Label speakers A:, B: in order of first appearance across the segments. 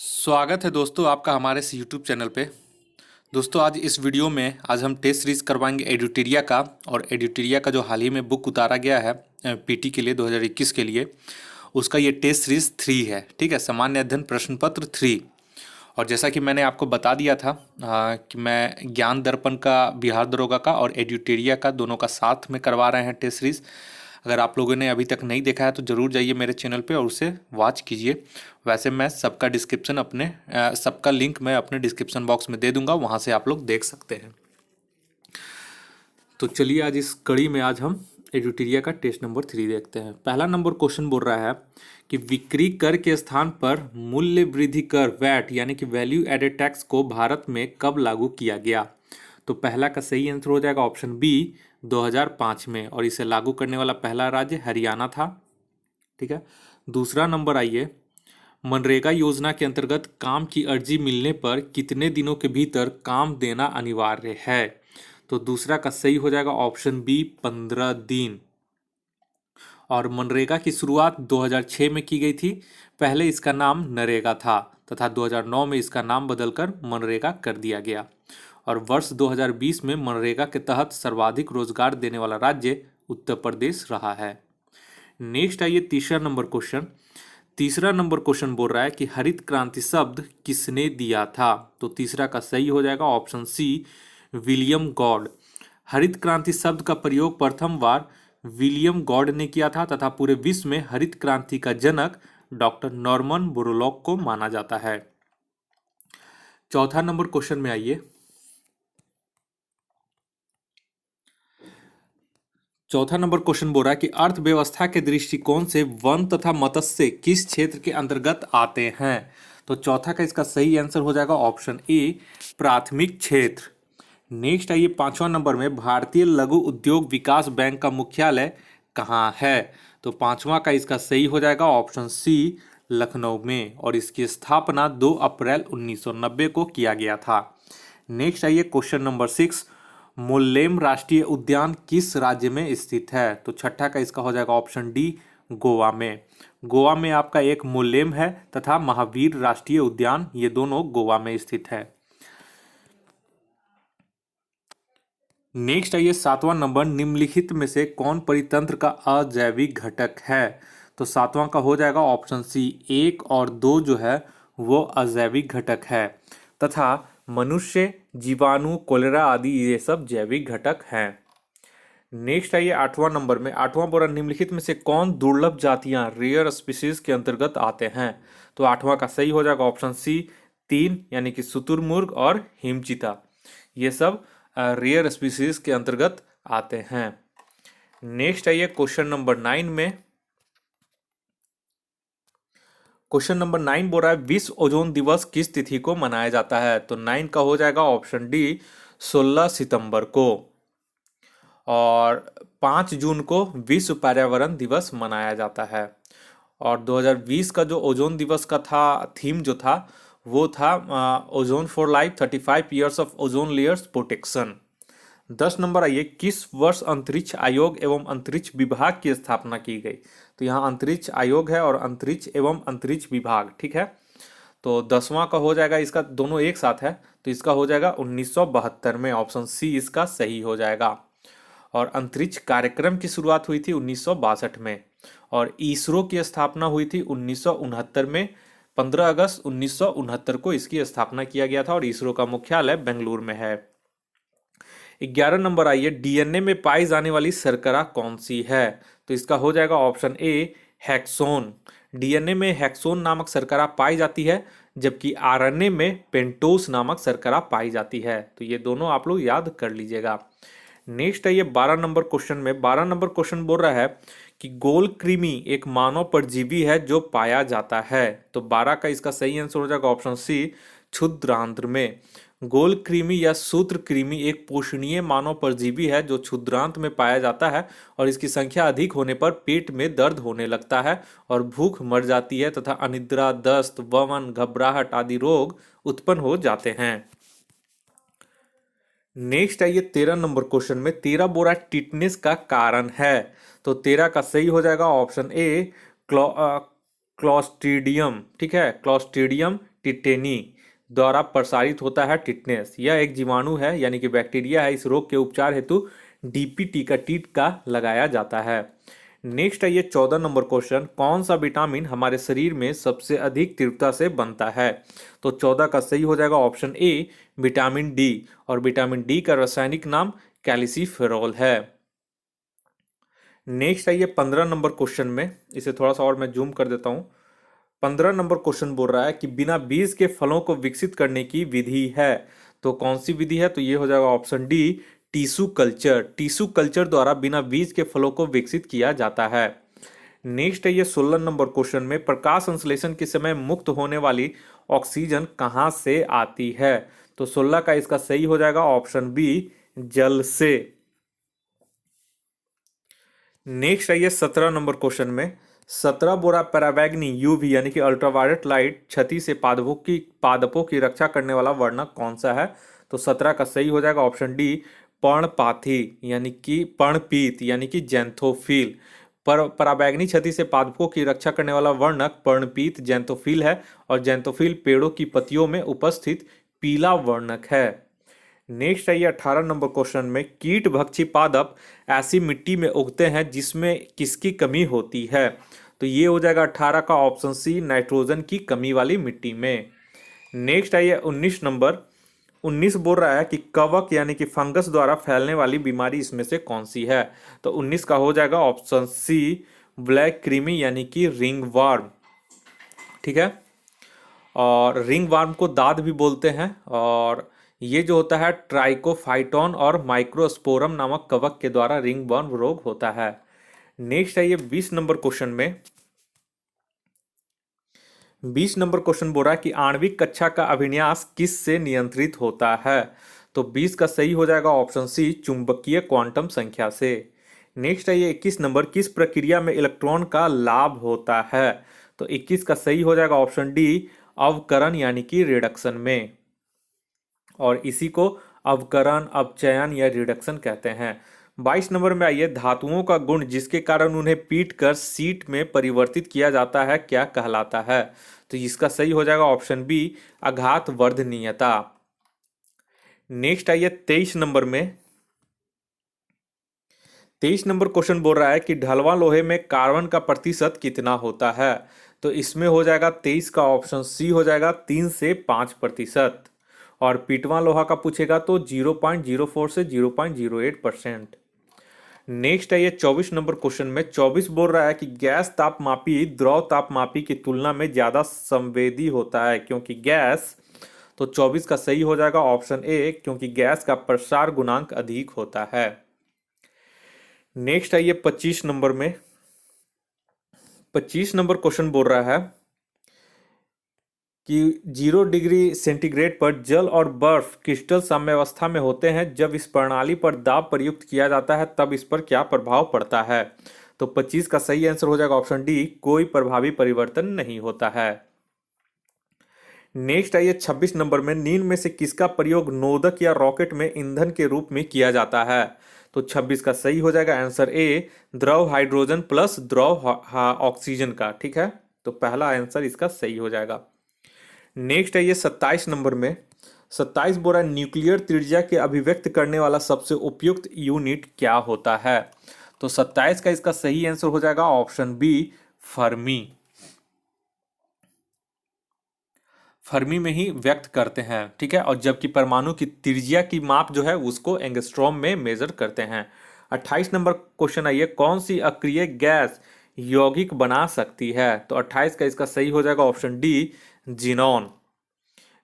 A: स्वागत है दोस्तों आपका हमारे इस यूट्यूब चैनल पे। दोस्तों आज इस वीडियो में आज हम टेस्ट सीरीज करवाएंगे एडिटेरिया का। और एडिटेरिया का जो हाल ही में बुक उतारा गया है पीटी के लिए 2021 के लिए, उसका ये टेस्ट सीरीज 3 है। ठीक है, सामान्य अध्ययन प्रश्न पत्र 3। और जैसा कि मैंने आपको बता दिया था कि मैं ज्ञान दर्पण का, बिहार दरोगा का और एडिटेरिया का दोनों का साथ में करवा रहे हैं टेस्ट सीरीज। अगर आप लोगों ने अभी तक नहीं देखा है तो ज़रूर जाइए मेरे चैनल पे और उसे वॉच कीजिए। वैसे मैं सबका डिस्क्रिप्शन सबका लिंक मैं अपने डिस्क्रिप्शन बॉक्स में दे दूंगा, वहाँ से आप लोग देख सकते हैं। तो चलिए आज इस कड़ी में आज हम एडिटेरिया का टेस्ट नंबर 3 देखते हैं। पहला नंबर क्वेश्चन बोल रहा है कि बिक्री कर के स्थान पर मूल्य वृद्धि कर वैट यानी कि वैल्यू एडेड टैक्स को भारत में कब लागू किया गया। तो पहला का सही आंसर हो जाएगा ऑप्शन बी 2005 में, और इसे लागू करने वाला पहला राज्य हरियाणा था। ठीक है, दूसरा नंबर आइए, मनरेगा योजना के अंतर्गत काम की अर्जी मिलने पर कितने दिनों के भीतर काम देना अनिवार्य है। तो दूसरा का सही हो जाएगा ऑप्शन बी 15 दिन। और मनरेगा की शुरुआत 2006 में की गई थी। पहले इसका नाम नरेगा था तथा 2009 में इसका नाम बदलकर मनरेगा कर दिया गया। और वर्ष 2020 में मनरेगा के तहत सर्वाधिक रोजगार देने वाला राज्य उत्तर प्रदेश रहा है। नेक्स्ट आइए तीसरा नंबर क्वेश्चन। तीसरा नंबर क्वेश्चन बोल रहा है कि हरित क्रांति शब्द किसने दिया था। तो तीसरा का सही हो जाएगा ऑप्शन सी विलियम गॉड। हरित क्रांति शब्द का प्रयोग प्रथम बार विलियम गॉड ने किया था तथा पूरे विश्व में हरित क्रांति का जनक डॉक्टर नॉर्मन बोरलॉग को माना जाता है। चौथा नंबर क्वेश्चन में आइए। चौथा नंबर क्वेश्चन बोल रहा है कि अर्थव्यवस्था के दृष्टिकोण से वन तथा मत्स्य किस क्षेत्र के अंतर्गत आते हैं। तो चौथा का इसका सही आंसर हो जाएगा ऑप्शन ए प्राथमिक क्षेत्र। नेक्स्ट आइए पांचवा नंबर में, भारतीय लघु उद्योग विकास बैंक का मुख्यालय कहाँ है। तो पांचवा का इसका सही हो जाएगा ऑप्शन सी लखनऊ में, और इसकी स्थापना 2 अप्रैल 1990 को किया गया था। नेक्स्ट आइए क्वेश्चन नंबर 6, मोल्लेम राष्ट्रीय उद्यान किस राज्य में स्थित है। तो छठा का इसका हो जाएगा ऑप्शन डी गोवा में। गोवा में आपका एक मोल्लेम है तथा महावीर राष्ट्रीय उद्यान, ये दोनों गोवा में स्थित है। नेक्स्ट आइए सातवां नंबर, निम्नलिखित में से कौन परितंत्र का अजैविक घटक है। तो सातवां का हो जाएगा ऑप्शन सी 1 और 2 जो है वो अजैविक घटक है, तथा मनुष्य, जीवाणु, कोलेरा आदि ये सब जैविक घटक हैं। नेक्स्ट आइए आठवां नंबर में, आठवां बोरा निम्नलिखित में से कौन दुर्लभ जातियां रेयर स्पीसीज के अंतर्गत आते हैं। तो आठवां का सही हो जाएगा ऑप्शन सी 3 यानी कि शुतुरमुर्ग और हिमचीता, ये सब रेयर स्पीसीज के अंतर्गत आते हैं। नेक्स्ट आइए क्वेश्चन नंबर 9 में। क्वेश्चन नंबर 9 बोल रहा है विश्व ओजोन दिवस किस तिथि को मनाया जाता है। तो 9 का हो जाएगा ऑप्शन डी 16 सितंबर को, और 5 जून को विश्व पर्यावरण दिवस मनाया जाता है। और 2020 का जो ओजोन दिवस का था थीम जो था वो था ozone for life 35 years of ozone layers protection. 10 number आइए, किस वर्ष अंतरिक्ष आयोग एवं अंतरिक्ष विभाग की स्थापना की गई। तो यहाँ अंतरिक्ष आयोग है और अंतरिक्ष एवं अंतरिक्ष विभाग, ठीक है। तो 10वां का हो जाएगा, इसका दोनों एक साथ है तो इसका हो जाएगा 1972 में, ऑप्शन सी इसका सही हो जाएगा। और अंतरिक्ष कार्यक्रम की शुरुआत हुई थी 1962 में, और इसरो की स्थापना हुई थी 1969 में। 15 अगस्त 1969 को इसकी स्थापना किया गया था और इसरो का मुख्यालय बेंगलुरु में है। 11 नंबर आइए, डीएनए में पाई जाने वाली शर्करा कौन सी है। तो इसका हो जाएगा ऑप्शन ए हेक्सोन। डीएनए में हेक्सोन नामक शर्करा पाई जाती है, जबकि आरएनए में पेंटोस नामक शर्करा पाई जाती है। तो ये दोनों आप लोग याद कर लीजिएगा। नेक्स्ट है ये 12 नंबर क्वेश्चन में, 12 नंबर क्वेश्चन बोल रहा है कि गोल कृमि एक मानव परजीवी है जो पाया जाता है। तो 12 का इसका सही आंसर हो जाएगा ऑप्शन सी क्षुद्रांत्र में। गोल कृमि या सूत्र कृमि एक पोषणीय मानव परजीवी है जो क्षुद्रांत में पाया जाता है, और इसकी संख्या अधिक होने पर पेट में दर्द होने लगता है और भूख मर जाती है तथा अनिद्रा, दस्त, वमन, घबराहट आदि रोग उत्पन्न हो जाते हैं। नेक्स्ट आइए 13 नंबर क्वेश्चन में, 13 बोरा टिटनेस का कारण है। तो 13 का सही हो जाएगा ऑप्शन ए क्लॉस्ट्रीडियम, ठीक है, क्लॉस्ट्रीडियम टिटेनी द्वारा प्रसारित होता है टिटनेस। यह एक जीवाणु है यानी कि बैक्टीरिया है। इस रोग के उपचार हेतु डीपीटी का टीका लगाया जाता है। नेक्स्ट है ये 14 नंबर क्वेश्चन, कौन सा विटामिन हमारे शरीर में सबसे अधिक तीव्रता से बनता है? तो 14 का सही हो जाएगा ऑप्शन ए विटामिन डी, और विटामिन डी का रासायनिक नाम कैल्सिफेरॉल है। नेक्स्ट है ये 15 नंबर क्वेश्चन में, इसे थोड़ा सा और मैं जूम कर देता हूं। 15 नंबर क्वेश्चन बोल रहा है कि बिना बीज के फलों को विकसित करने की विधि है। तो कौन सी विधि है? तो ये हो जाएगा option D tissue culture. Tissue culture द्वारा बिना बीज के फलों को विकसित किया जाता है। नेक्स्ट है ये 16 नंबर क्वेश्चन में, प्रकाश संश्लेषण के समय मुक्त होने वाली ऑक्सीजन कहाँ से आती है? तो 16 का इसका सही हो जाएगा ऑप्शन बी जल से। नेक्स्ट है ये 17 नंबर क्वेश्चन में, 17 बोरा पराबैंगनी यूवी यानी कि अल्ट्रावायलेट लाइट क्षति से पादपों की रक्षा करने वाला वर्णक कौन सा है? तो 17 का सही हो जाएगा ऑप्शन डी पर्णपाथी यानी कि पर्णपीत यानी कि जैंथोफिल। पराबैंगनी क्षति से पादपों की रक्षा करने वाला वर्णक पर्णपीत जैंथोफिल है, और जैंथोफिल पेड़ों की पत्तियों में उपस्थित पीला वर्णक है। नेक्स्ट है ये 18 नंबर क्वेश्चन में, कीट भक्षी पादप ऐसी मिट्टी में उगते हैं जिसमें किसकी कमी होती है? तो ये हो जाएगा 18 का ऑप्शन सी नाइट्रोजन की कमी वाली मिट्टी में। नेक्स्ट है ये 19 नंबर, 19 बोल रहा है कि कवक यानी कि फंगस द्वारा फैलने वाली बीमारी इसमें से कौन सी है? तो 19 का हो जाएगा ऑप्शन सी ब्लैक क्रीमी यानी कि रिंग वार्म। ठीक है, और रिंग वार्म को दाद भी बोलते हैं, और ये जो होता है ट्राइकोफाइटोन और माइक्रोस्पोरम नामक कवक के द्वारा रिंग वर्म रोग होता है। नेक्स्ट है ये 20 नंबर क्वेश्चन में, 20 नंबर क्वेश्चन बोल रहा है कि आणविक कक्षा का अभिन्यास किस से नियंत्रित होता है? तो 20 का सही हो जाएगा ऑप्शन सी चुंबकीय क्वांटम संख्या से। नेक्स्ट है ये 21 नंबर, किस प्रक्रिया में इलेक्ट्रॉन का लाभ होता है? तो 21 का सही हो जाएगा ऑप्शन डी अवकरण यानी कि रिडक्शन में, और इसी को अवकरण अपचयन या रिडक्शन कहते हैं। 22 नंबर में आइए, धातुओं का गुण जिसके कारण उन्हें पीट कर सीट में परिवर्तित किया जाता है क्या कहलाता है? तो इसका सही हो जाएगा ऑप्शन बी आघात वर्धनीयता। नेक्स्ट आइए 23 नंबर में, 23 नंबर क्वेश्चन बोल रहा है कि ढलवां लोहे में कार्बन का प्रतिशत कितना होता है? तो इसमें हो जाएगा 23 का ऑप्शन सी हो जाएगा 3 से 5%, और पीटवां लोहा का पूछेगा तो 0.04 से 0.08%। नेक्स्ट है ये 24 नंबर क्वेश्चन में, 24 बोल रहा है कि गैस तापमापी द्रव तापमापी की तुलना में ज्यादा संवेदी होता है क्योंकि गैस। तो 24 का सही हो जाएगा ऑप्शन ए क्योंकि गैस का प्रसार गुणांक अधिक होता है। नेक्स्ट है ये 25 नंबर में, 25 नंबर क्वेश्चन बोल रहा है कि 0 डिग्री सेंटीग्रेड पर जल और बर्फ क्रिस्टल साम्यावस्था में होते हैं। जब इस प्रणाली पर दाब प्रयुक्त किया जाता है तब इस पर क्या प्रभाव पड़ता है? तो 25 का सही आंसर हो जाएगा ऑप्शन डी कोई प्रभावी परिवर्तन नहीं होता है। नेक्स्ट है ये 26 नंबर में, नील में से किसका प्रयोग नोदक या रॉकेट में ईंधन के रूप में किया जाता है? तो 26 का सही हो जाएगा आंसर ए द्रव हाइड्रोजन प्लस द्रव ऑक्सीजन का। ठीक है, तो पहला आंसर इसका सही हो जाएगा। नेक्स्ट है ये 27 नंबर में, 27 बोरा न्यूक्लियर त्रिज्या के अभिव्यक्त करने वाला सबसे उपयुक्त यूनिट क्या होता है? तो 27 का इसका सही आंसर हो जाएगा ऑप्शन बी फर्मी। फर्मी में ही व्यक्त करते हैं। ठीक है, और जबकि परमाणु की त्रिज्या की माप जो है उसको एंगस्ट्रॉम में मेजर करते हैं। 28 नंबर क्वेश्चन आइए, कौन सी अक्रिय गैस यौगिक बना सकती है? तो 28 का इसका सही हो जाएगा ऑप्शन डी जिनॉन।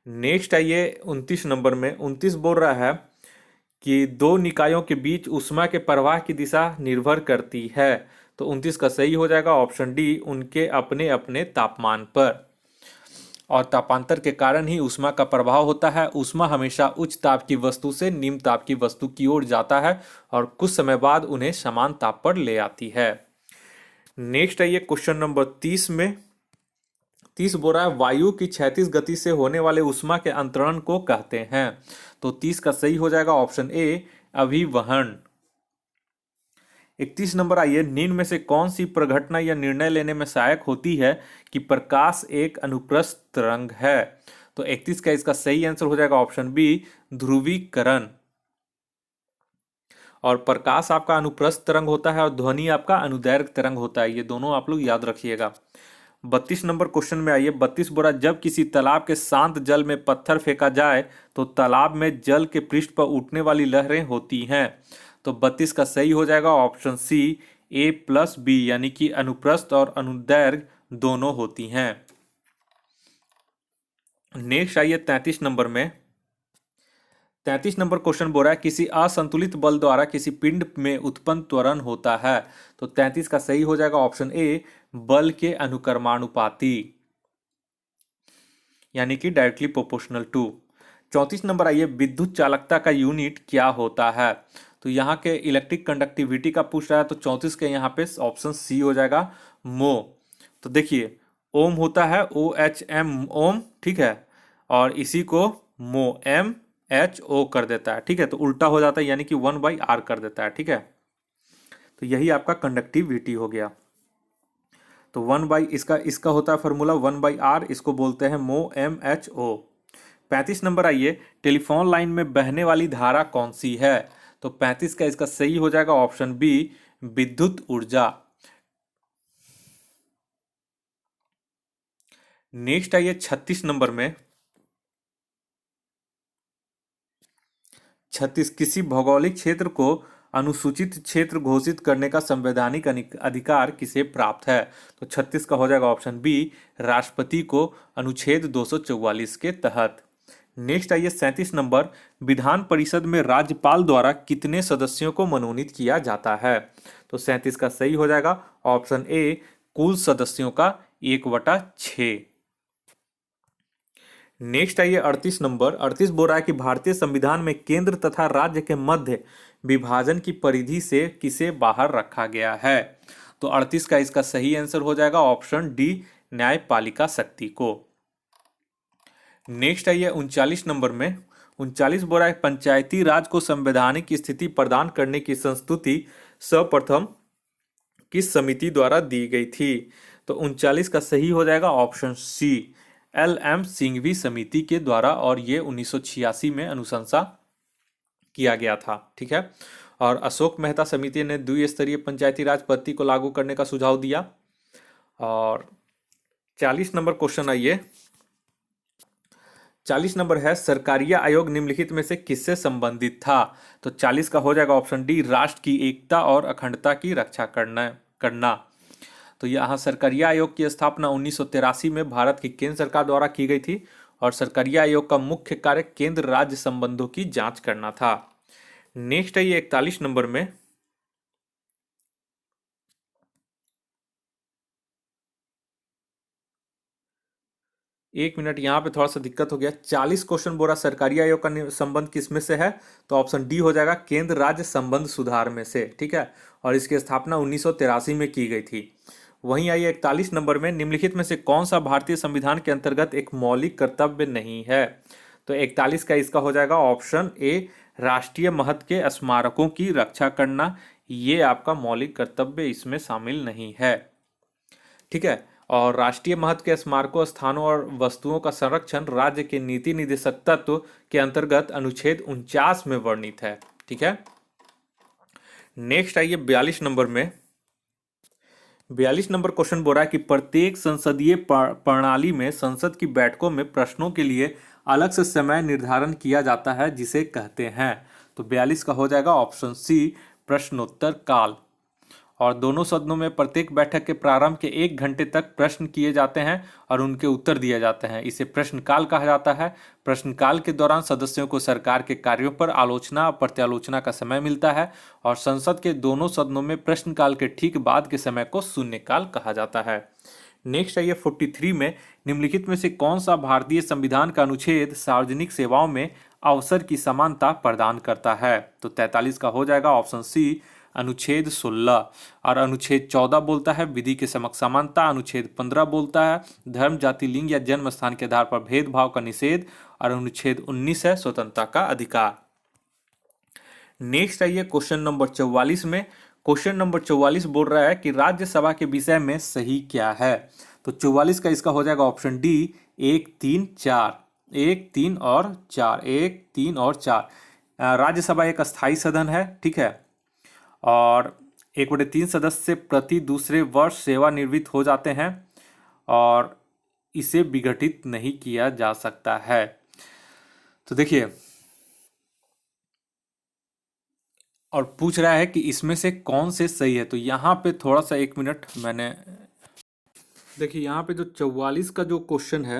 A: नेक्स्ट आइए 29 नंबर में, 29 बोल रहा है कि दो निकायों के बीच ऊष्मा के प्रवाह की दिशा निर्भर करती है। तो 29 का सही हो जाएगा ऑप्शन डी उनके अपने अपने तापमान पर, और तापांतर के कारण ही ऊष्मा का प्रभाव होता है। ऊष्मा हमेशा उच्च ताप की वस्तु से निम्न ताप की वस्तु की ओर जाता है और कुछ समय बाद उन्हें समान ताप पर ले आती है। नेक्स्ट आइए क्वेश्चन नंबर 30 में, 30 बोल रहा है वायु की क्षैतिज गति से होने वाले ऊष्मा के अंतरण को कहते हैं। तो 30 का सही हो जाएगा ऑप्शन ए अभिवहन। 31 नंबर आइए, निम्न में से कौन सी प्रघटना या निर्णय लेने में सहायक होती है कि प्रकाश एक अनुप्रस्थ तरंग है? तो 31 का इसका सही आंसर हो जाएगा ऑप्शन बी, ध्रुवीकरण। और प्रकाश आपका अनुप्रस्थ तरंग होता है और ध्वनि आपका अनुदैर्घ्य तरंग होता है, ये दोनों आप लोग याद रखिएगा। 32 नंबर क्वेश्चन में आइए, 32 बोरा, जब किसी तालाब के शांत जल में पत्थर फेंका जाए तो तालाब में जल के पृष्ठ पर उठने वाली लहरें होती हैं। तो 32 का सही हो जाएगा ऑप्शन सी, ए प्लस बी, यानी कि अनुप्रस्थ और अनुदैर्घ्य दोनों होती हैं। नेक्स्ट आइए 33 नंबर में। 33 नंबर क्वेश्चन बोल रहा है, किसी असंतुलित बल द्वारा किसी पिंड में उत्पन्न त्वरण होता है। तो 33 का सही हो जाएगा ऑप्शन ए, बल के अनुक्रमानुपाती, यानी कि डायरेक्टली प्रोपोर्शनल टू। 34 नंबर आइए, विद्युत चालकता का यूनिट क्या होता है? तो यहाँ के इलेक्ट्रिक कंडक्टिविटी का पूछ रहा है, तो 34 के यहाँ पे ऑप्शन सी हो जाएगा, मो। तो देखिए, ओम होता है OHM, ओम, ठीक है, और इसी को मो, MHO कर देता है, ठीक है, तो उल्टा हो जाता है, यानी कि 1/R कर देता है, ठीक है। तो यही आपका कंडक्टिविटी हो गया। तो इसका होता है फॉर्मूला 1/R, इसको बोलते हैं मो, MHO। 35 नंबर आइए, टेलीफोन लाइन में बहने वाली धारा कौन सी है? तो 35 का इसका सही हो जाएगा ऑप्शन बी, विद्युत ऊर्जा। नेक्स्ट आइए 36 नंबर में। 36, किसी भौगोलिक क्षेत्र को अनुसूचित क्षेत्र घोषित करने का संवैधानिक अधिकार किसे प्राप्त है? तो 36 का हो जाएगा ऑप्शन बी, राष्ट्रपति को, अनुच्छेद 244 के तहत। नेक्स्ट आइए 37 नंबर, विधान परिषद में राज्यपाल द्वारा कितने सदस्यों को मनोनीत किया जाता है? तो 37 का सही हो जाएगा ऑप्शन ए, कुल सदस्यों का 1/6। नेक्स्ट आइए 38 नंबर। 38 बोल रहा है कि भारतीय संविधान में केंद्र तथा राज्य के मध्य विभाजन की परिधि से किसे बाहर रखा गया है? तो 38 का इसका सही आंसर हो जाएगा ऑप्शन डी, न्यायपालिका शक्ति को। नेक्स्ट आइए 39 नंबर में। 39 बोल रहा है, पंचायती राज को संवैधानिक स्थिति प्रदान करने की संस्तुति सर्वप्रथम किस समिति द्वारा दी गई थी? तो 39 का सही हो जाएगा ऑप्शन सी, LM सिंघवी समिति के द्वारा, और ये 1986 में अनुशंसा किया गया था, ठीक है। और अशोक मेहता समिति ने द्विस्तरीय पंचायती राज पद्धति को लागू करने का सुझाव दिया। और 40 नंबर क्वेश्चन आइए। 40 नंबर है, सरकारिया आयोग निम्नलिखित में से किससे संबंधित था? तो 40 का हो जाएगा ऑप्शन डी, राष्ट्र की एकता और अखंडता की रक्षा करना। तो यहाँ सरकारिया आयोग की स्थापना 1983 में भारत की केंद्र सरकार द्वारा की गई थी, और सरकारिया आयोग का मुख्य कार्य केंद्र राज्य संबंधों की जांच करना था। नेक्स्ट है ये 41 नंबर में। एक मिनट, यहाँ पे थोड़ा सा दिक्कत हो गया। 40 क्वेश्चन बोला सरकारी आयोग का संबंध किसमें से है? तो ऑप्शन डी हो जाएगा, केंद्र राज्य संबंध सुधार में से, ठीक है। और इसकी स्थापना 1983 में की गई थी। वहीं आइए 41 नंबर में, निम्नलिखित में से कौन सा भारतीय संविधान के अंतर्गत एक मौलिक कर्तव्य नहीं है? तो 41 का इसका हो जाएगा ऑप्शन ए, राष्ट्रीय महत्व के स्मारकों की रक्षा करना। ये आपका मौलिक कर्तव्य इसमें शामिल नहीं है, ठीक है। और राष्ट्रीय महत्व के स्मारकों, स्थानों और वस्तुओं का संरक्षण राज्य के नीति निर्देशक तत्व के अंतर्गत अनुच्छेद 49 में वर्णित है, ठीक है। नेक्स्ट आइए 42 नंबर में। 42 नंबर क्वेश्चन बोल रहा है कि प्रत्येक संसदीय प्रणाली में संसद की बैठकों में प्रश्नों के लिए अलग से समय निर्धारण किया जाता है, जिसे कहते हैं। तो 42 का हो जाएगा ऑप्शन सी, प्रश्नोत्तर काल। और दोनों सदनों में प्रत्येक बैठक के प्रारंभ के 1 घंटे तक प्रश्न किए जाते हैं और उनके उत्तर दिए जाते हैं। इसे प्रश्नकाल कहा जाता है। प्रश्नकाल के दौरान सदस्यों को सरकार के कार्यों पर आलोचना और प्रत्यालोचना का समय मिलता है, और संसद के दोनों सदनों में प्रश्नकाल के ठीक बाद के समय को शून्यकाल कहा जाता है। नेक्स्ट आइए 43 में, निम्नलिखित में से कौन सा भारतीय संविधान का अनुच्छेद सार्वजनिक सेवाओं में अवसर की समानता प्रदान करता है? तो 43 का हो जाएगा ऑप्शन सी, अनुच्छेद 16। और अनुच्छेद 14 बोलता है विधि के समक्ष समानता। अनुच्छेद 15 बोलता है धर्म, जाति, लिंग या जन्म स्थान के आधार पर भेदभाव का निषेध। और अनुच्छेद 19 है स्वतंत्रता का अधिकार। नेक्स्ट आइए क्वेश्चन नंबर 44 में। क्वेश्चन नंबर 44 बोल रहा है कि राज्यसभा के विषय में सही क्या है। तो 44 का इसका हो जाएगा ऑप्शन डी, 1, 3, 4। 1, 3 और 4, 1, 3 और 4। राज्यसभा एक अस्थाई सदन है, ठीक है, और 1/3 सदस्य प्रति दूसरे वर्ष सेवानिवृत्त हो जाते हैं और इसे विघटित नहीं किया जा सकता है। तो देखिए, और पूछ रहा है कि इसमें से कौन से सही है। तो यहाँ पे थोड़ा सा, 1 मिनट, मैंने देखिए यहाँ पे जो 44 का जो क्वेश्चन है,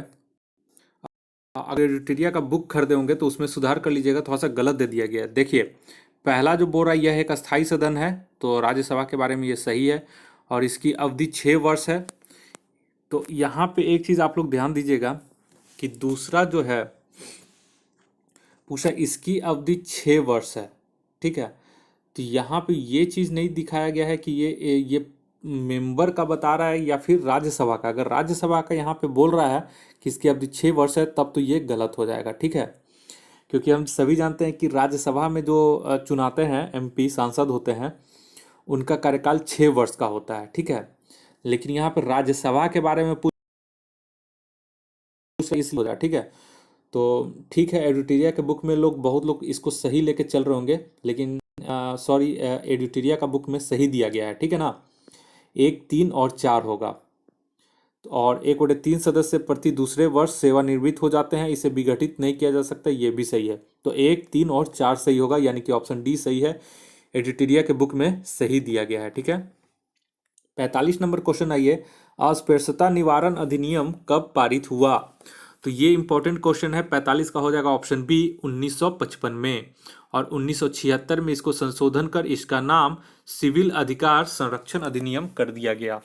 A: अगर एडिटोरिया का बुक खरीदे होंगे तो उसमें सुधार कर लीजिएगा, थोड़ा सा गलत दे दिया गया है। देखिए, पहला जो बोल रहा है यह एक अस्थाई सदन है, तो राज्यसभा के बारे में ये सही है और इसकी अवधि 6 वर्ष है। तो यहाँ पे एक चीज़ आप लोग ध्यान दीजिएगा कि दूसरा जो है पूछा, इसकी अवधि 6 वर्ष है, ठीक है। तो यहाँ पे ये चीज़ नहीं दिखाया गया है कि ये मेंबर का बता रहा है या फिर राज्यसभा का। अगर राज्यसभा का यहाँ पे बोल रहा है कि इसकी अवधि 6 वर्ष है, तब तो ये गलत हो जाएगा, ठीक है। क्योंकि हम सभी जानते हैं कि राज्यसभा में जो चुनाते हैं एमपी, सांसद होते हैं, उनका कार्यकाल 6 वर्ष का होता है, ठीक है। लेकिन यहाँ पर राज्यसभा के बारे में पूछ इसलिए हो रहा है, ठीक है। तो ठीक है, एडिटोरिया के बुक में बहुत लोग इसको सही लेके चल रहे होंगे, लेकिन सॉरी, एडिटोरिया का बुक में सही दिया गया है, ठीक है ना। 1, 3 और 4 होगा। और 1/3 सदस्य प्रति दूसरे वर्ष सेवानिवृत्त हो जाते हैं, इसे विघटित नहीं किया जा सकता, ये भी सही है। तो 1, 3 और 4 सही होगा, यानी कि ऑप्शन डी सही है, एडिटोरिया के बुक में सही दिया गया है, ठीक है। 45 नंबर क्वेश्चन आइए, अस्पृश्यता निवारण अधिनियम कब पारित हुआ। तो ये इंपॉर्टेंट क्वेश्चन है। 45 का हो जाएगा ऑप्शन बी, 1955 में। और 1976 में इसको संशोधन कर इसका नाम सिविल अधिकार संरक्षण अधिनियम कर दिया गया।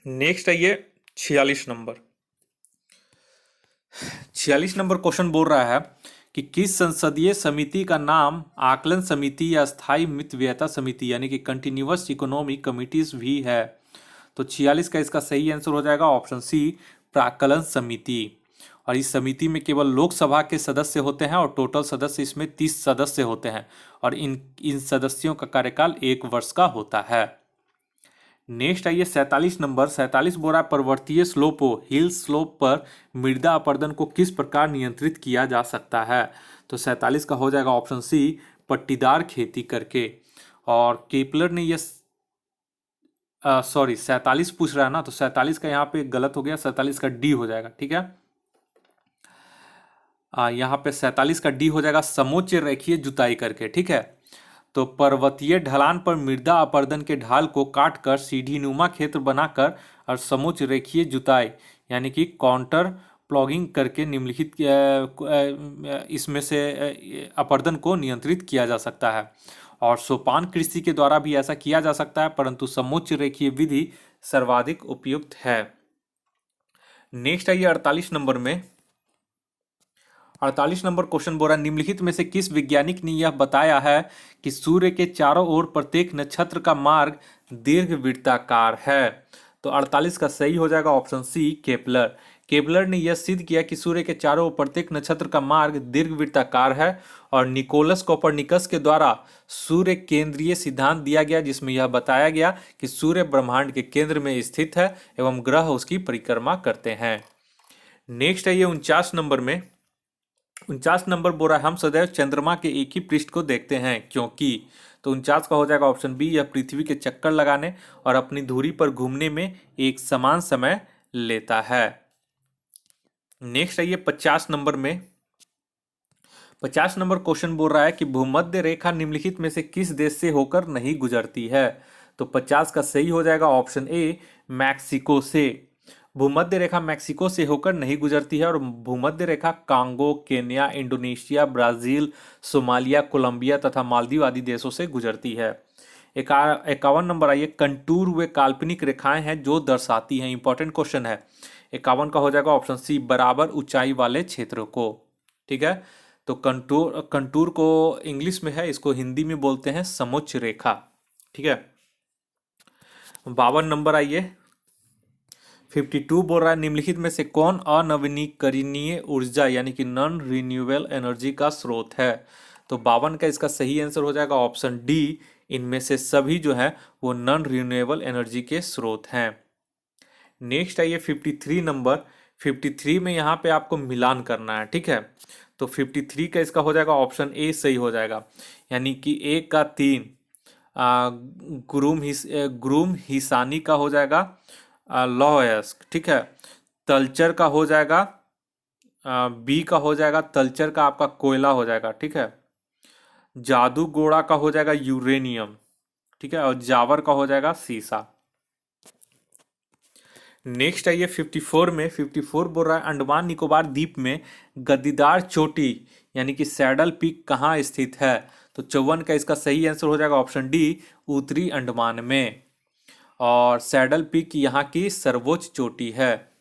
A: नेक्स्ट आइए 46 नंबर। 46 नंबर क्वेश्चन बोल रहा है कि किस संसदीय समिति का नाम आकलन समिति या स्थायी मितव्ययता समिति यानी कि कंटिन्यूअस इकोनॉमिक कमिटीज भी है। तो 46 का इसका सही आंसर हो जाएगा ऑप्शन सी, प्राक्कलन समिति। और इस समिति में केवल लोकसभा के सदस्य होते हैं और टोटल सदस्य इसमें 30 सदस्य होते हैं और इन सदस्यों का कार्यकाल 1 वर्ष का होता है। नेक्स्ट आइए 47 नंबर। 47 बोरा पर्वतीय स्लोपो हिल स्लोप पर मृदा अपरदन को किस प्रकार नियंत्रित किया जा सकता है। तो 47 का हो जाएगा ऑप्शन सी, पट्टीदार खेती करके। और केपलर ने यह सॉरी 47 पूछ रहा है ना, तो 47 का यहाँ पे गलत हो गया, 47 का डी हो जाएगा, ठीक है। यहाँ पे 47 का डी हो जाएगा, समोच्च रेखीय जुताई करके, ठीक है। तो पर्वतीय ढलान पर मृदा अपरदन के ढाल को काटकर सीढ़ीनुमा क्षेत्र बनाकर और समोच्च रेखीय जुताई यानी कि काउंटर प्लॉगिंग करके निम्नलिखित इसमें से अपरदन को नियंत्रित किया जा सकता है। और सोपान कृषि के द्वारा भी ऐसा किया जा सकता है, परंतु समोच्च रेखीय विधि सर्वाधिक उपयुक्त है। नेक्स्ट आइए 48 नंबर में। 48 नंबर क्वेश्चन बोल रहा है, निम्नलिखित में से किस वैज्ञानिक ने यह बताया है कि सूर्य के चारों ओर प्रत्येक नक्षत्र का मार्ग दीर्घवृत्ताकार है। तो 48 का सही हो जाएगा ऑप्शन सी, केपलर। केपलर ने यह सिद्ध किया कि सूर्य के चारों ओर प्रत्येक नक्षत्र का मार्ग दीर्घवृत्ताकार है। और निकोलस कोपरनिकस के द्वारा सूर्य केंद्रीय सिद्धांत दिया गया, जिसमें यह बताया गया कि सूर्य ब्रह्मांड के केंद्र में स्थित है एवं ग्रह उसकी परिक्रमा करते हैं। नेक्स्ट है ये 49 नंबर में। 49 नंबर बोल रहा है, हम सदैव चंद्रमा के एक ही पृष्ठ को देखते हैं क्योंकि। तो 49 का हो जाएगा ऑप्शन बी, यह पृथ्वी के चक्कर लगाने और अपनी धुरी पर घूमने में एक समान समय लेता है। नेक्स्ट आइए 50 नंबर में। 50 नंबर क्वेश्चन बोल रहा है कि भूमध्य रेखा निम्नलिखित में से किस देश से होकर नहीं गुजरती है। तो 50 का सही हो जाएगा ऑप्शन ए, मैक्सिको से। भूमध्य रेखा मैक्सिको से होकर नहीं गुजरती है और भूमध्य रेखा Congo, Kenya, Indonesia, Brazil, Somalia, Colombia तथा मालदीव आदि देशों से गुजरती है। 51 नंबर आइए, कंटूर वे काल्पनिक रेखाएं हैं जो दर्शाती हैं। इंपॉर्टेंट क्वेश्चन है। 51 का हो जाएगा ऑप्शन सी, बराबर ऊंचाई वाले क्षेत्र को, ठीक है। तो कंटूर को इंग्लिश में है, इसको हिंदी में बोलते हैं समोच्च रेखा, ठीक है। 52 नंबर आइए। 52 बोल रहा है, निम्नलिखित में से कौन अनवीनीकरणीय ऊर्जा यानी कि नॉन रिन्यूएबल एनर्जी का स्रोत है। तो 52 का इसका सही आंसर हो जाएगा ऑप्शन डी। इनमें से सभी जो है वो नॉन रिन्यूएबल एनर्जी के स्रोत हैं। नेक्स्ट आइए 53 नंबर। 53 में यहाँ पे आपको मिलान करना है, ठीक है। तो 53 का इसका हो जाएगा ऑप्शन ए सही हो जाएगा, यानी कि 1 का 3 ग्रूम हिसानी का हो जाएगा लॉयस्क, ठीक है। तलचर का हो जाएगा बी का हो जाएगा, तलचर का आपका कोयला हो जाएगा, ठीक है। जादूगोड़ा का हो जाएगा यूरेनियम, ठीक है। और जावर का हो जाएगा सीसा। नेक्स्ट आइए 54 में। 54 बोल रहा है अंडमान निकोबार द्वीप में गद्दीदार चोटी यानी कि सैडल पीक कहाँ स्थित है। तो 54 का इसका सही आंसर हो जाएगा ऑप्शन डी, उत्तरी अंडमान में। और सैडल पीक यहाँ की सर्वोच्च चोटी है।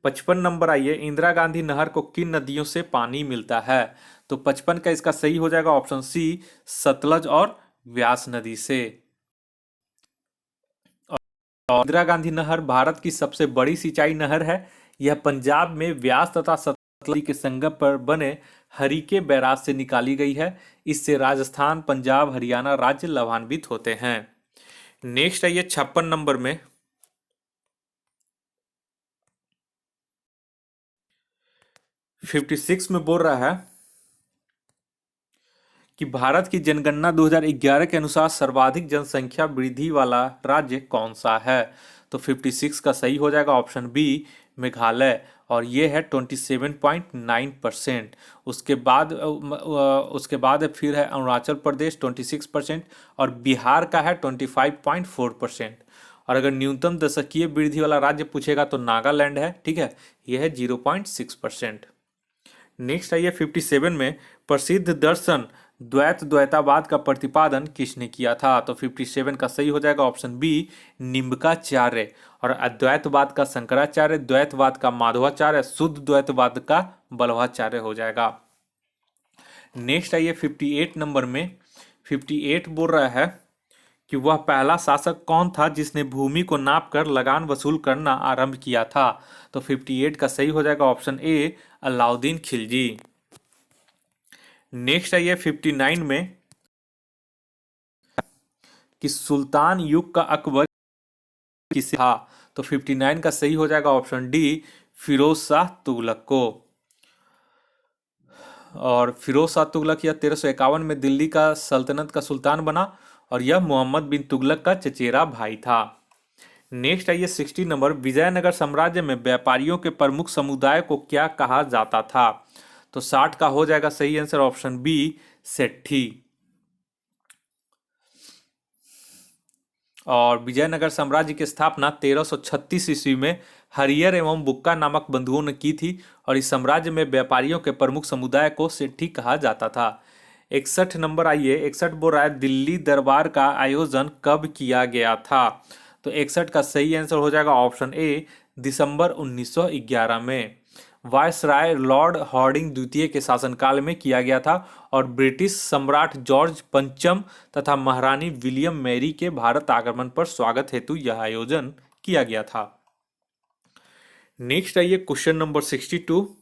A: 55 नंबर आइए, इंदिरा गांधी नहर को किन नदियों से पानी मिलता है। तो 55 का इसका सही हो जाएगा ऑप्शन सी, सतलज और व्यास नदी से। और इंदिरा गांधी नहर भारत की सबसे बड़ी सिंचाई नहर है। यह पंजाब में व्यास तथा सतलज के संगम पर बने हरीके बैराज से निकाली गई है। इससे राजस्थान, पंजाब, हरियाणा राज्य लाभान्वित होते हैं। नेक्स्ट आइए 56 नंबर में। 56 में बोल रहा है कि भारत की जनगणना 2011 के अनुसार सर्वाधिक जनसंख्या वृद्धि वाला राज्य कौन सा है। तो 56 का सही हो जाएगा ऑप्शन बी, मेघालय। और ये है 27.9%। उसके बाद फिर है अरुणाचल प्रदेश 26%, और बिहार का है 25.4%। और अगर न्यूनतम दशकीय वृद्धि वाला राज्य पूछेगा तो नागालैंड है, ठीक है। यह है 0.6%। नेक्स्ट आइए 57 में, प्रसिद्ध दर्शन द्वैतवाद का प्रतिपादन किसने किया था। तो 57 का सही हो जाएगा ऑप्शन बी, निम्बकाचार्य। और अद्वैतवाद का शंकराचार्य, द्वैतवाद का माधवाचार्य, शुद्ध द्वैतवाद का बल्लभाचार्य हो जाएगा। नेक्स्ट आइए 58 नंबर में। 58 बोल रहा है कि वह पहला शासक कौन था जिसने भूमि को नापकर लगान वसूल करना आरंभ किया था। तो 58 का सही हो जाएगा option A, Alauddin Khilji. Next आइए 59 में कि सुल्तान युग का अकबर किसे था। तो 59 का सही हो जाएगा ऑप्शन डी, फिरोज शाह तुगलक को। और फिरोज शाह तुगलक यह 1351 में दिल्ली का सल्तनत का सुल्तान बना, और यह मोहम्मद बिन तुगलक का चचेरा भाई था। नेक्स्ट आइए 60 नंबर। विजयनगर साम्राज्य में व्यापारियों के प्रमुख समुदाय को क्या कहा जाता था। तो 60 का हो जाएगा सही आंसर ऑप्शन बी, सेठी। और विजयनगर साम्राज्य की स्थापना 1336 ईस्वी में हरियर एवं बुक्का नामक बंधुओं ने की थी। और इस साम्राज्य में व्यापारियों के प्रमुख समुदाय को सेठी कहा जाता था। 61 नंबर आइए। 61 बोल रहा है दिल्ली दरबार का आयोजन कब किया गया था। तो 61 का सही आंसर हो जाएगा ऑप्शन ए, दिसंबर 1911 में। वायसराय लॉर्ड हार्डिंग द्वितीय के शासनकाल में किया गया था। और ब्रिटिश सम्राट जॉर्ज पंचम तथा महारानी विलियम मैरी के भारत आगमन पर स्वागत हेतु यह आयोजन किया गया था। नेक्स्ट आइए क्वेश्चन नंबर 62।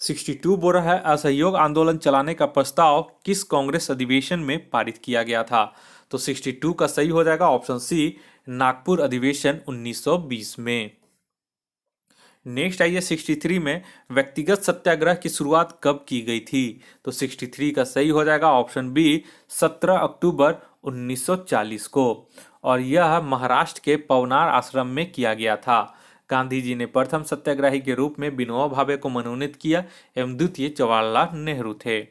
A: 62 बोल रहा है असहयोग आंदोलन चलाने का प्रस्ताव किस कांग्रेस अधिवेशन में पारित किया गया था। तो 62 का सही हो जाएगा ऑप्शन सी, नागपुर अधिवेशन 1920 में। नेक्स्ट आइए 63 में, व्यक्तिगत सत्याग्रह की शुरुआत कब की गई थी। तो 63 का सही हो जाएगा ऑप्शन बी, 17 अक्टूबर 1940 को। और यह महाराष्ट्र के पवनार आश्रम में किया गया था। गांधी जी ने प्रथम सत्याग्रही के रूप में विनोबा भावे को मनोनीत किया एवं द्वितीय जवाहरलाल नेहरू थे।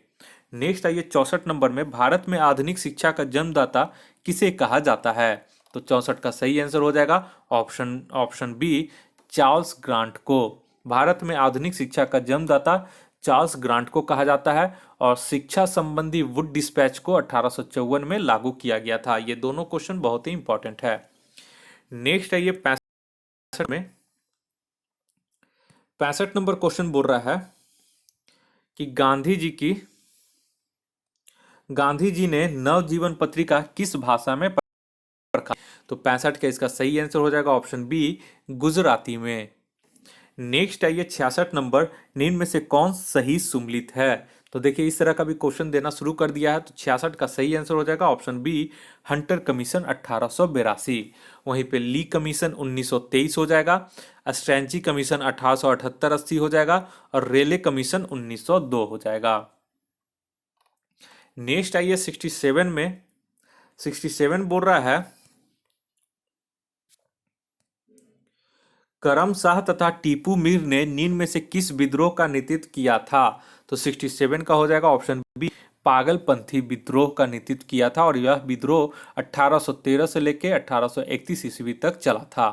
A: नेक्स्ट आइए 64 नंबर में, भारत में आधुनिक शिक्षा का जन्मदाता किसे कहा जाता है। तो 64 का सही आंसर हो जाएगा ऑप्शन बी, चार्ल्स ग्रांट को। भारत में आधुनिक शिक्षा का जन्मदाता चार्ल्स ग्रांट को कहा जाता है। और शिक्षा संबंधी वुड डिस्पैच को 1854 में लागू किया गया था। ये दोनों क्वेश्चन बहुत ही इंपॉर्टेंट है। नेक्स्ट आइए 65 में। 65 नंबर क्वेश्चन बोल रहा है कि गांधी जी ने नवजीवन पत्रिका किस भाषा में प्रकाशित। तो 65 का इसका सही आंसर हो जाएगा ऑप्शन बी, गुजराती में। नेक्स्ट आइए 66 नंबर, निम्न में से कौन सही सुमेलित है। तो देखिए इस तरह का भी क्वेश्चन देना शुरू कर दिया है। तो 66 का सही आंसर हो जाएगा ऑप्शन बी, हंटर कमीशन 1882। वहीं पे ली कमीशन 1923 हो जाएगा, स्ट्रैंची कमीशन 1878-80 हो जाएगा, और रेले कमीशन 1902 हो जाएगा। नेक्स्ट आइए 67 में। 67 बोल रहा है, करम शाह तथा टीपू मीर ने निम्न में से किस विद्रोह का नेतृत्व किया था? तो 67 का हो जाएगा ऑप्शन बी, पागलपंथी विद्रोह का नेतृत्व किया था, और यह विद्रोह 1813 से लेकर 1831 ईस्वी तक चला था,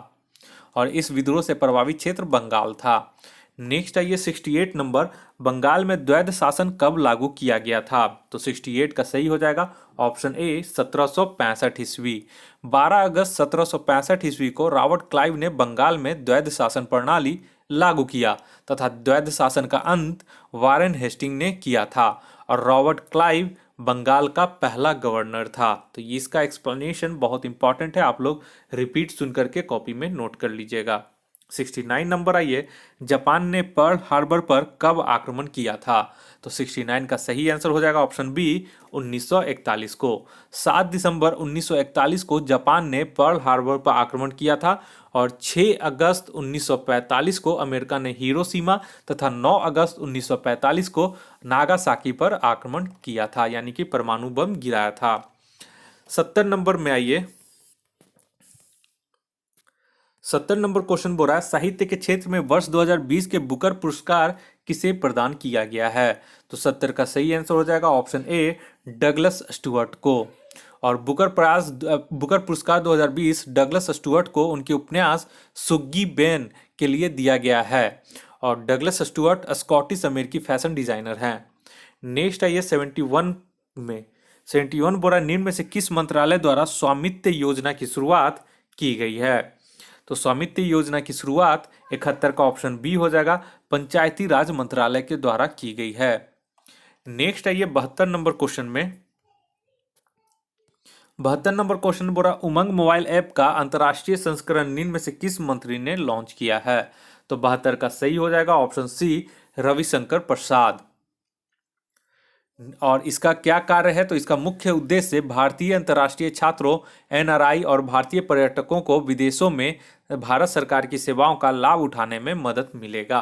A: और इस विद्रोह से प्रभावित क्षेत्र बंगाल था। नेक्स्ट आइए 68 नंबर, बंगाल में द्वैध शासन कब लागू किया गया था? तो 68 का सही हो जाएगा ऑप्शन ए, 1765 ईस्वी। 12 अगस्त 1765 ईस्वी को रॉबर्ट क्लाइव ने बंगाल में द्वैध शासन प्रणाली लागू किया तथा द्वैध शासन का अंत वारेन हेस्टिंग ने किया था, और रॉबर्ट क्लाइव बंगाल का पहला गवर्नर था। तो इसका एक्सप्लेनेशन बहुत इंपॉर्टेंट है, आप लोग रिपीट सुन करके कॉपी में नोट कर लीजिएगा। 69 नंबर आइए, जापान ने पर्ल हार्बर पर कब आक्रमण किया था? तो 69 का सही आंसर हो जाएगा ऑप्शन बी, 1941 को। 7 दिसंबर 1941 को जापान ने पर्ल हार्बर पर आक्रमण किया था, और 6 अगस्त 1945 को अमेरिका ने हिरोशिमा तथा 9 अगस्त 1945 को नागासाकी पर आक्रमण किया था, यानी कि परमाणु बम गिराया था। 70 नंबर में आइए। 70 नंबर क्वेश्चन बोल रहा है, साहित्य के क्षेत्र में वर्ष 2020 के बुकर पुरस्कार किसे प्रदान किया गया है? तो 70 का सही आंसर हो जाएगा ऑप्शन ए, डगलस स्टुअर्ट को। और बुकर पुरस्कार 2020 डगलस स्टुअर्ट को उनके उपन्यास सुग्गी बेन के लिए दिया गया है, और डगलस स्टुअर्ट स्कॉटिश अमेरिकी फैशन डिजाइनर हैं। नेक्स्ट आइए 71 में। 71 बोरा निम्न में से किस मंत्रालय द्वारा स्वामित्व योजना की शुरुआत की गई है? तो स्वामित्व योजना की शुरुआत 71 का ऑप्शन बी हो जाएगा, पंचायती राज मंत्रालय के द्वारा की गई है। नेक्स्ट आइए 72 नंबर क्वेश्चन में। 72 नंबर क्वेश्चन बोला, उमंग मोबाइल ऐप का अंतर्राष्ट्रीय संस्करण निम्न में से किस मंत्री ने लॉन्च किया है? तो 72 का सही हो जाएगा ऑप्शन सी, रविशंकर प्रसाद। और इसका क्या कार्य है? तो इसका मुख्य उद्देश्य भारतीय अंतर्राष्ट्रीय छात्रों, एनआरआई और भारतीय पर्यटकों को विदेशों में भारत सरकार की सेवाओं का लाभ उठाने में मदद मिलेगा।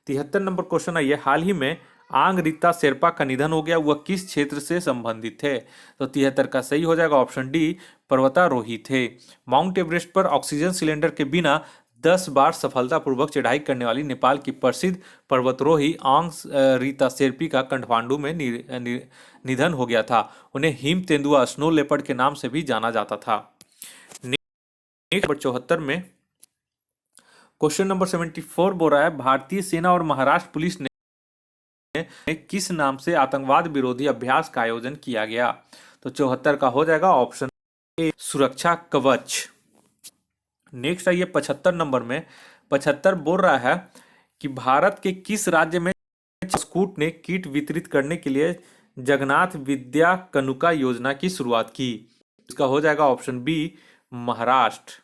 A: 73 नंबर क्वेश्चन है ये, हाल ही में आंग रीता शेरपा का निधन हो गया, वह किस क्षेत्र से संबंधित थे? तो 73 का सही हो जाएगा ऑप्शन डी, पर्वतारोही थे। माउंट एवरेस्ट पर ऑक्सीजन सिलेंडर के बिना 10 बार सफलतापूर्वक चढ़ाई करने वाली नेपाल की प्रसिद्ध पर्वतारोही आंग रीता शेरपी का काठमांडू में निधन हो गया था। उन्हें हिम तेंदुआ, स्नो लेपर्ड के नाम से भी जाना जाता था। नेक्स्ट नंबर 74 में क्वेश्चन नंबर 74 बोल रहा है, भारतीय सेना और महाराष्ट्र पुलिस ने किस नाम से आतंकवाद विरोधी अभ्यास का आयोजन किया गया? तो 74 का हो जाएगा ऑप्शन ए, सुरक्षा कवच। नेक्स्ट आइए 75 नंबर में। 75 बोल रहा है कि भारत के किस राज्य में स्कूट ने किट वितरित करने के लिए जगन्नाथ विद्या कनुका योजना की शुरुआत की? इसका हो जाएगा ऑप्शन बी, महाराष्ट्र।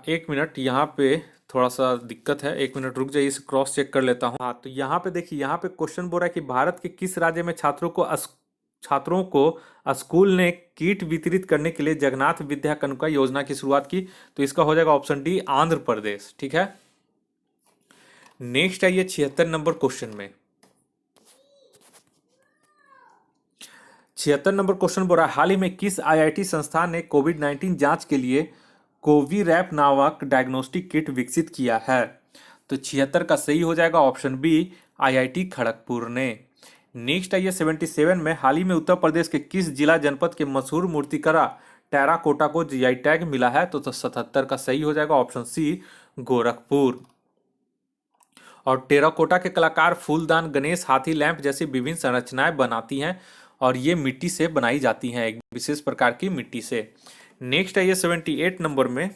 A: एक मिनट, यहाँ पे थोड़ा सा दिक्कत है, एक मिनट रुक जाइए, इसे क्रॉस चेक कर लेता हूँ। हाँ, तो यहाँ पे देखिए, यहाँ पे क्वेश्चन बोल रहा है कि भारत के किस राज्य में छात्रों को स्कूल ने किट वितरित करने के लिए जगन्नाथ विद्या कनुका योजना की शुरुआत की? तो इसका हो जाएगा ऑप्शन डी, आंध्र प्रदेश। ठीक है। नेक्स्ट आइए 76 नंबर क्वेश्चन में। 76 नंबर क्वेश्चन बोल रहा है, हाल ही में किस आईआईटी संस्थान ने कोविड-19 जांच के लिए कोविरैप नामक डायग्नोस्टिक किट विकसित किया है? तो 76 का सही हो जाएगा ऑप्शन बी, आईआईटी खड़गपुर ने। नेक्स्ट आइए 77 में, हाल ही में उत्तर प्रदेश के किस जिला जनपद के मशहूर मूर्तिकला टेराकोटा को जीआई टैग मिला है? तो 77 का सही हो जाएगा ऑप्शन सी, गोरखपुर। और टेराकोटा के कलाकार फूलदान, गणेश, हाथी, लैंप जैसी विभिन्न संरचनाएं बनाती हैं, और ये मिट्टी से बनाई जाती हैं, एक विशेष प्रकार की मिट्टी से। नेक्स्ट आइए 78 नंबर में।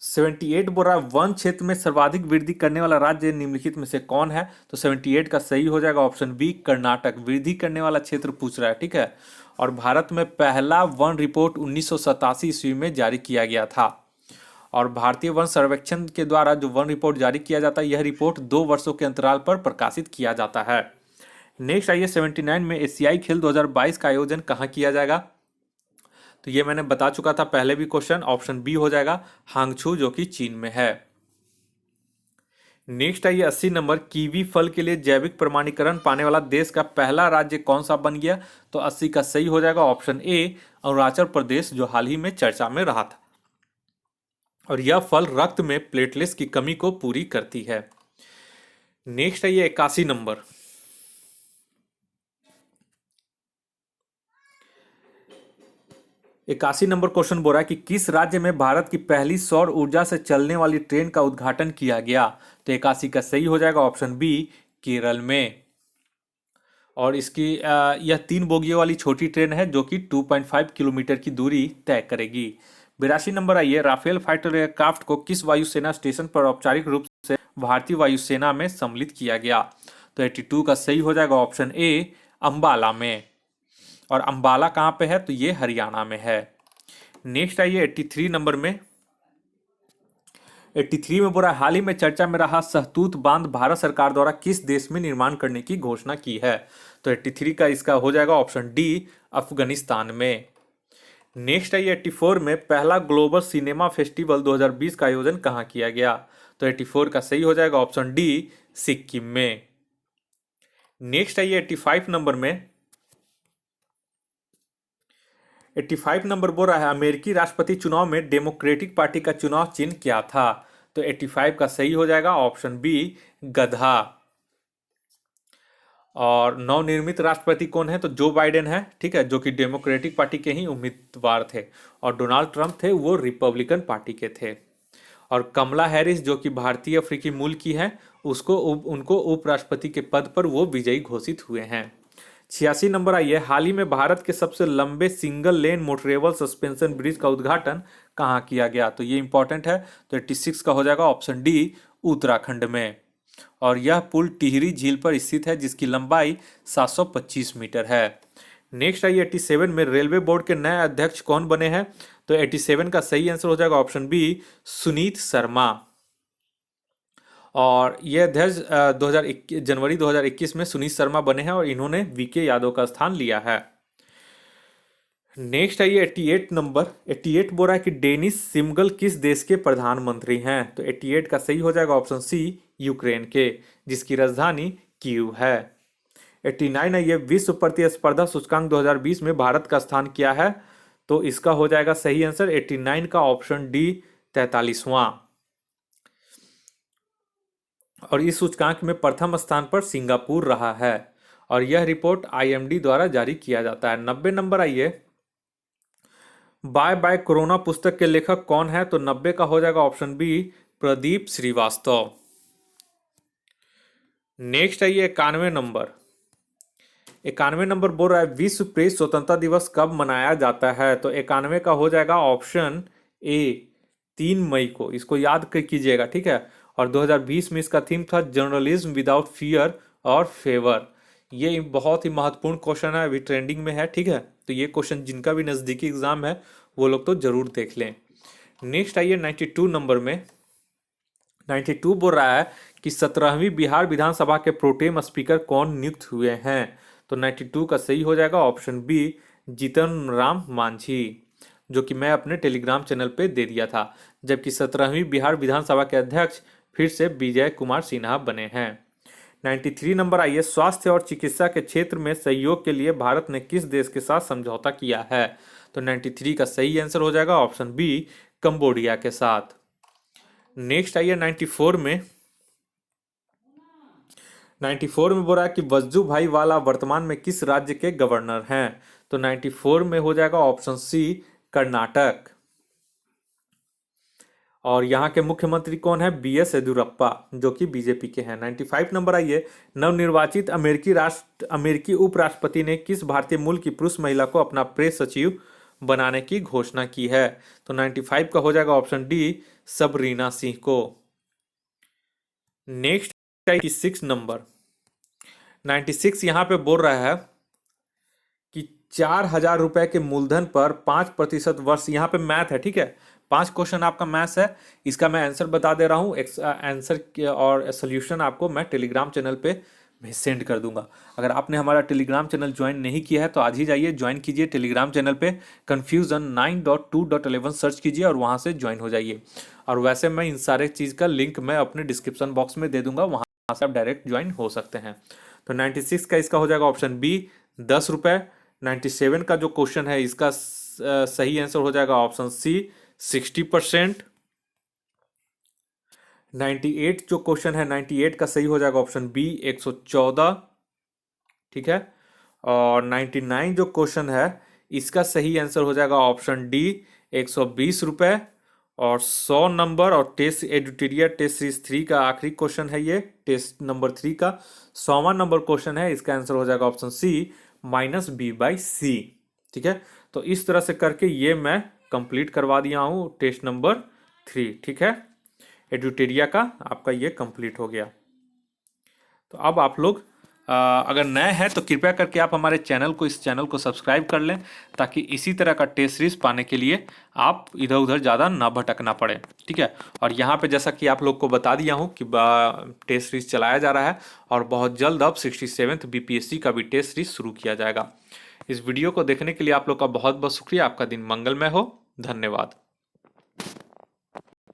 A: 78 बोल रहा है, वन क्षेत्र में सर्वाधिक वृद्धि करने वाला राज्य निम्नलिखित में से कौन है? तो 78 का सही हो जाएगा ऑप्शन बी, कर्नाटक। वृद्धि करने वाला क्षेत्र पूछ रहा है। ठीक है। और भारत में पहला वन रिपोर्ट 1987 ईस्वी में जारी किया गया था। और भारतीय वन सर्वेक्षण के द्वारा जो वन रिपोर्ट जारी किया जाता है, यह रिपोर्ट 2 वर्षों के अंतराल पर प्रकाशित किया जाता है। नेक्स्ट आइए 79 में एशियाई खेल 2022 का आयोजन कहाँ किया जाएगा? तो ये मैंने बता चुका था पहले भी क्वेश्चन, ऑप्शन बी हो जाएगा हांगझू, जो कि चीन में है। नेक्स्ट आइए 80 नंबर, कीवी फल के लिए जैविक प्रमाणीकरण पाने वाला देश का पहला राज्य कौन सा बन गया? तो 80 का सही हो जाएगा ऑप्शन ए अरुणाचल प्रदेश, जो हाल ही में चर्चा में रहा था। और यह फल रक्त में प्लेटलेट्स की कमी को पूरी करती है। नेक्स्ट आइए 81 नंबर, 81 नंबर क्वेश्चन बोल रहा है कि किस राज्य में भारत की पहली सौर ऊर्जा से चलने वाली ट्रेन का उद्घाटन किया गया? तो 81 का सही हो जाएगा ऑप्शन बी केरल में। और इसकी यह 3 बोगियों वाली छोटी ट्रेन है जो कि 2.5 किलोमीटर की दूरी तय करेगी। 82 नंबर आइए, राफेल फाइटर एयरक्राफ्ट को किस वायुसेना स्टेशन पर औपचारिक रूप से भारतीय वायुसेना में सम्मिलित किया गया? तो 82 का सही हो जाएगा ऑप्शन ए अंबाला में। और अंबाला कहाँ पे है? तो ये हरियाणा में है। नेक्स्ट आइए 83 नंबर में, 83 में बोला हाल ही में चर्चा में रहा सहतूत बांध भारत सरकार द्वारा किस देश में निर्माण करने की घोषणा की है? तो 83 का इसका हो जाएगा ऑप्शन डी अफगानिस्तान में। नेक्स्ट आइए 84 में, पहला ग्लोबल सिनेमा फेस्टिवल 2020 का आयोजन कहाँ किया गया? तो 84 का सही हो जाएगा ऑप्शन डी सिक्किम में। नेक्स्ट आइए 85 नंबर में, 85 नंबर बोल रहा है अमेरिकी राष्ट्रपति चुनाव में डेमोक्रेटिक पार्टी का चुनाव चिन्ह क्या था? तो 85 का सही हो जाएगा ऑप्शन बी गधा। और नवनिर्मित राष्ट्रपति कौन है? तो जो बाइडेन है, ठीक है, जो कि डेमोक्रेटिक पार्टी के ही उम्मीदवार थे। और डोनाल्ड ट्रंप थे, वो रिपब्लिकन पार्टी के थे। और कमला हैरिस जो कि भारतीय अफ्रीकी मूल की है, उनको उपराष्ट्रपति के पद पर वो विजयी घोषित हुए हैं। 86 नंबर आइए, हाल ही में भारत के सबसे लंबे single lane motorable suspension bridge का उद्घाटन कहाँ किया गया? तो ये इंपॉर्टेंट है। तो 86 का हो जाएगा ऑप्शन डी उत्तराखंड में। और यह पुल टिहरी झील पर स्थित है जिसकी लंबाई 725 मीटर है। नेक्स्ट आइए 87 में, रेलवे बोर्ड के नए अध्यक्ष कौन बने हैं? तो 87 का सही आंसर हो जाएगा ऑप्शन बी सुनीत शर्मा। और ये अध्यक्ष 2021 जनवरी 2021 में सुनीत शर्मा बने हैं और इन्होंने वीके यादव का स्थान लिया है। नेक्स्ट आइए 88 नंबर, 88 बोल रहा है कि डेनिस सिमगल किस देश के प्रधानमंत्री हैं? तो 88 का सही हो जाएगा ऑप्शन सी यूक्रेन के, जिसकी राजधानी कीव है। 89 है ये, विश्व प्रतिस्पर्धा सूचकांक 2020 में भारत का स्थान क्या है? तो इसका हो जाएगा सही आंसर 89 का ऑप्शन डी 43वां। और इस सूचकांक में प्रथम स्थान पर सिंगापुर रहा है। और यह रिपोर्ट आईएमडी द्वारा जारी किया जाता है। 90 नंबर आइए, बाय बाय कोरोना पुस्तक के लेखक कौन है? तो 90 का हो जाएगा option B Pradeep Srivastava. Next आइए 91 नंबर, 91 नंबर बोल रहा है विश्व प्रेस स्वतंत्रता दिवस कब मनाया जाता है? तो 91 का हो जाएगा ऑप्शन ए 3 मई को। इसको याद कीजिएगा, ठीक है। और 2020 में इसका थीम था जर्नलिज्म विदाउट फियर और फेवर। ये बहुत ही महत्वपूर्ण क्वेश्चन है, अभी ट्रेंडिंग में है, ठीक है। तो ये क्वेश्चन जिनका भी नज़दीकी एग्जाम है वो लोग तो जरूर देख लें। नेक्स्ट आइए 92 नंबर में, 92 बोल रहा है कि 17वीं बिहार विधानसभा के प्रोटेम स्पीकर कौन नियुक्त हुए हैं? तो 92 का सही हो जाएगा ऑप्शन बी जीतन राम मांझी, जो कि मैं अपने टेलीग्राम चैनल पे दे दिया था। जबकि 17वीं बिहार विधानसभा के अध्यक्ष फिर से विजय कुमार सिन्हा बने हैं। 93 नंबर आइए, स्वास्थ्य और चिकित्सा के क्षेत्र में सहयोग के लिए भारत ने किस देश के साथ समझौता किया है? तो 93 का सही आंसर हो जाएगा ऑप्शन बी कंबोडिया के साथ। नेक्स्ट आइए 94 में, 94 में बोल रहा है कि वज्जूभाई वाला वर्तमान में किस राज्य के गवर्नर हैं? तो 94 में हो जाएगा ऑप्शन सी कर्नाटक। और यहाँ के मुख्यमंत्री कौन है? बीएस येदियुरप्पा, जो कि बीजेपी के हैं। 95 नंबर आइए, नवनिर्वाचित अमेरिकी उपराष्ट्रपति ने किस भारतीय मूल की पुरुष महिला को अपना प्रेस सचिव बनाने की घोषणा की है? तो 95 का हो जाएगा ऑप्शन डी सबरीना सिंह को। नेक्स्ट 96 नंबर, 96 यहाँ पे बोल रहा है कि 4,000 रुपए के मूलधन पर 5% वर्ष, यहाँ पे मैथ है, ठीक है, 5 क्वेश्चन आपका मैथ्स है, इसका मैं आंसर बता दे रहा हूँ। आंसर और सोल्यूशन आपको मैं टेलीग्राम चैनल पे मैं सेंड कर दूंगा। अगर आपने हमारा टेलीग्राम चैनल ज्वाइन नहीं किया है तो आज ही जाइए ज्वाइन कीजिए टेलीग्राम चैनल पे, कन्फ्यूजन 9.2.11 सर्च कीजिए और वहाँ से ज्वाइन हो जाइए। और वैसे मैं इन सारे चीज़ का लिंक मैं अपने डिस्क्रिप्शन बॉक्स में दे दूंगा, वहाँ से आप डायरेक्ट ज्वाइन हो सकते हैं। तो 96 का इसका हो जाएगा ऑप्शन बी 10 रुपये। 97 का जो क्वेश्चन है इसका सही आंसर हो जाएगा ऑप्शन सी 60%। 98 जो क्वेश्चन है 98 का सही हो जाएगा ऑप्शन बी 114। ठीक है। और 99 जो क्वेश्चन है इसका सही आंसर हो जाएगा ऑप्शन डी 120 रुपये। और 100 नंबर और टेस्ट एडिटोरियल टेस्ट सीरीज 3 का आखिरी क्वेश्चन है, ये टेस्ट नंबर 3 का 100वां नंबर क्वेश्चन है, इसका आंसर हो जाएगा ऑप्शन सी -b/c। ठीक है। तो इस तरह से करके ये मैं कंप्लीट करवा दिया हूँ टेस्ट नंबर 3। ठीक है, एडिटोरिया का आपका ये कंप्लीट हो गया। तो अब आप लोग अगर नए हैं तो कृपया करके आप हमारे इस चैनल को सब्सक्राइब कर लें, ताकि इसी तरह का टेस्ट सीरीज पाने के लिए आप इधर उधर ज़्यादा ना भटकना पड़े। ठीक है। और यहाँ पे जैसा कि आप लोग को बता दिया हूँ कि टेस्ट सीरीज चलाया जा रहा है और बहुत जल्द अब 67th बीपीएससी का भी टेस्ट सीरीज शुरू किया जाएगा। इस वीडियो को देखने के लिए आप लोग का बहुत बहुत शुक्रिया। आपका दिन मंगलमय हो। धन्यवाद।